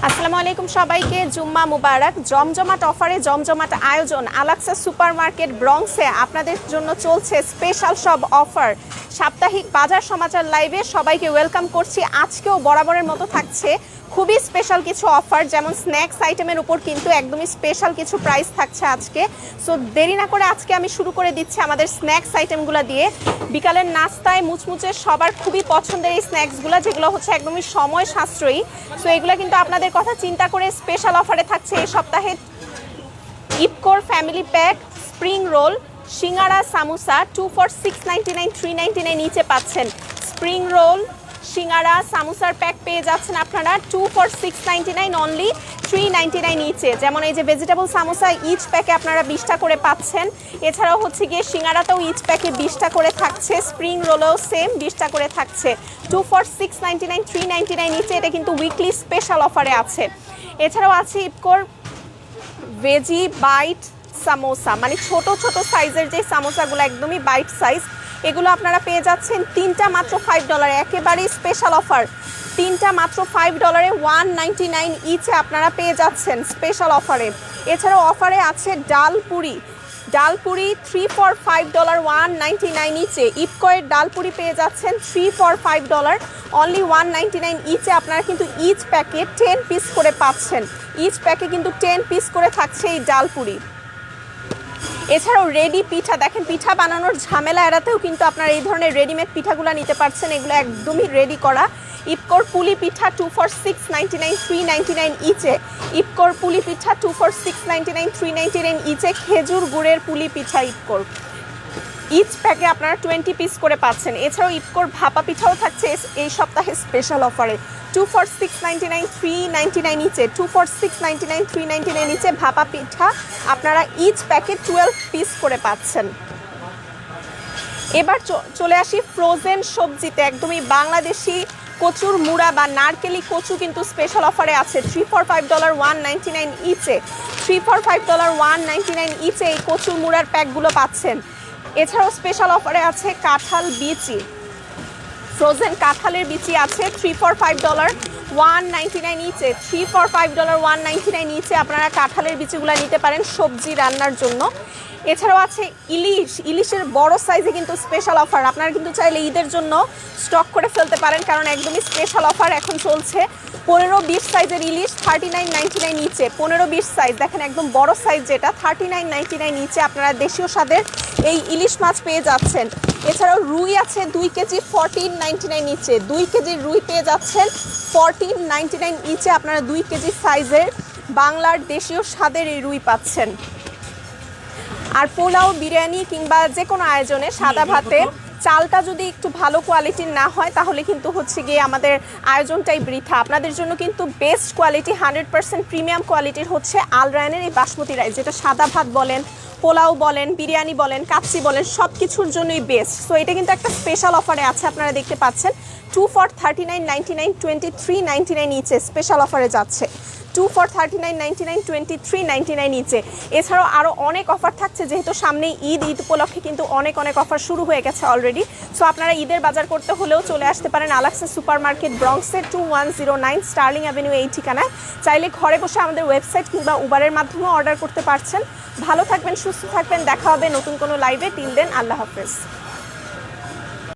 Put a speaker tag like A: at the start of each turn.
A: আসসালামু আলাইকুম সবাইকে, জুম্মা মুবারক। জমজমাট অফারে জমজমাট আয়োজন আলাক্সা সুপার মার্কেট ব্রঙ্কসে আপনাদের জন্য চলছে স্পেশাল সব অফার। সাপ্তাহিক বাজার সমাচার লাইভে সবাইকে ওয়েলকাম করছি। আজকেও বরাবরের মতো থাকছে খুবই স্পেশাল কিছু অফার, যেমন স্ন্যাক্স আইটেমের উপর কিন্তু একদমই স্পেশাল কিছু প্রাইস থাকছে আজকে। সো দেরি না করে আজকে আমি শুরু করে দিচ্ছি আমাদের স্ন্যাক্স আইটেমগুলো দিয়ে। বিকালের নাস্তায় মুচমুচে সবার খুবই পছন্দের এই স্ন্যাক্সগুলো, যেগুলো হচ্ছে একদমই সময় সাশ্রয়ী। সো এগুলো কিন্তু আপনাদের কথা চিন্তা করে স্পেশাল অফারে থাকছে এই সপ্তাহে। ইপকোর family pack, spring roll, singara, samosa 2 for 699, 399 নিচে পাচ্ছেন। স্প্রিং রোল, সিঙ্গারা, সামোসার প্যাক পেয়ে যাচ্ছেন আপনারা 2 for 699 অনলি 399 নিচে। যেমন এই যে ভেজিটেবল সামোসা ইচ প্যাকে আপনারা 20টা করে পাচ্ছেন। এছাড়াও হচ্ছে গিয়ে সিঙ্গারাটাও ইচ প্যাকে 20টা করে থাকছে। স্প্রিং রোলেও সেম 20টা করে থাকছে 2 for 699, 399 নিচে। এটা কিন্তু উইকলি স্পেশাল অফারে আছে। এছাড়াও আছে ইপকোর ভেজি বাইট সামোসা, মানে ছোট ছোট সাইজের যে সামোসাগুলো একদমই বাইট সাইজ, এগুলো আপনারা পেয়ে যাচ্ছেন তিনটা মাত্র $5, একেবারেই স্পেশাল অফার। তিনটা মাত্র $5, 199 ইচে আপনারা পেয়ে যাচ্ছেন স্পেশাল অফারে। এছাড়াও অফারে আছে ডালপুরি, ডালপুরি 3 for $5, 199 ইচে। ইপকোয়ের ডালপুরি পেয়ে যাচ্ছেন 3 for $5 অনলি 199 ইচে। আপনারা কিন্তু ইচ প্যাকে 10 পিস করে পাচ্ছেন। ইচ প্যাকে কিন্তু 10 পিস করে থাকছে এই ডালপুরি। এছাড়াও রেডি পিঠা, দেখেন পিঠা বানানোর ঝামেলা এড়াতেও কিন্তু আপনারা এই ধরনের রেডিমেড পিঠাগুলো নিতে পারছেন। এগুলো একদমই রেডি করা। ইপকোর পুলি পিঠা 2 for 699, 399 ইচে। ইপকোর পুলি পিঠা 2 for 699, 399 ইচে। খেজুর গুড়ের পুলি পিঠা ইপকোর ইচ প্যাকে আপনারা 20 পিস করে পাচ্ছেন। এছাড়াও ইপকোর ভাপা পিঠাও থাকছে এই সপ্তাহে স্পেশাল অফারে 2 for 699, 399 নিচে। 2 for 699, 399 নিচে ভাপা পিঠা আপনারা ইচ প্যাকে 12 পিস করে পাচ্ছেন। এবার চলে আসি ফ্রোজেন সবজিতে। একদমই বাংলাদেশি কচুর মুড়া বা নারকেলি কচু কিন্তু স্পেশাল অফারে আছে 3 for $5, 199 ইচে। 3 for $5, 199 ইচে এই কচুর মুড়ার প্যাকগুলো পাচ্ছেন। এছাড়াও স্পেশাল অফারে আছে কাঁঠাল বিচি, ফ্রোজেন কাঁঠালের বিচি আছে 3 for $5, 199 ইচে। 3 for $5, 199 ইচে আপনারা কাঁঠালের বিচিগুলো নিতে পারেন সবজি রান্নার জন্য। এছাড়াও আছে ইলিশ, ইলিশের বড় সাইজে কিন্তু স্পেশাল অফার। আপনারা কিন্তু চাইলে ঈদের জন্য স্টক করে ফেলতে পারেন, কারণ একদমই স্পেশাল অফার এখন চলছে। 15-20 সাইজের ইলিশ 39.99 নিচে। 15-20 সাইজ দেখেন একদম বড় সাইজ যেটা 39.99 নিচে আপনারা দেশীয় স্বাদের এই ইলিশ মাছ পেয়ে যাচ্ছেন। এছাড়াও রুই আছে 2 কেজি 14.99 নিচে। 2 কেজির রুই পেয়ে যাচ্ছেন 14.99 ইচে। আপনারা 2 কেজি সাইজের বাংলার দেশীয় স্বাদের এই রুই পাচ্ছেন। আর পোলাও, বিরিয়ানি কিংবা যে কোনো আয়োজনে সাদা ভাতে চালটা যদি একটু ভালো কোয়ালিটির না হয় তাহলে কিন্তু হচ্ছে গিয়ে আমাদের আয়োজনটাই বৃথা। আপনাদের জন্য কিন্তু বেস্ট কোয়ালিটি 100% প্রিমিয়াম কোয়ালিটির হচ্ছে আল রায়নের এই বাসমতি রাইস, যেটা সাদা ভাত বলেন, পোলাও বলেন, বিরিয়ানি বলেন, কাচ্চি বলেন, সব কিছুর জন্যই বেস্ট। সো এটা কিন্তু একটা স্পেশাল অফারে আছে, আপনারা দেখতে পাচ্ছেন 2 for 39.99, 23.99 ইচে স্পেশাল অফারে যাচ্ছে। 2 for 39.99, 23.99 ইচে। এছাড়াও আরও অনেক অফার থাকছে, যেহেতু সামনেই ঈদ, ঈদ উপলক্ষে কিন্তু অনেক অফার শুরু হয়ে গেছে অলরেডি। সো আপনারা ঈদের বাজার করতে হলেও চলে আসতে পারেন আলাক্সা সুপার মার্কেট ব্রঙ্কসের 2109 স্টার্লিং অ্যাভিনিউ এই ঠিকানায়। চাইলে ঘরে বসে আমাদের ওয়েবসাইট কিংবা উবারের মাধ্যমেও অর্ডার করতে পারছেন। ভালো থাকবেন, সুস্থ থাকবেন, দেখা হবে নতুন কোনো লাইভে। টিল দেন, আল্লাহ হাফেজ।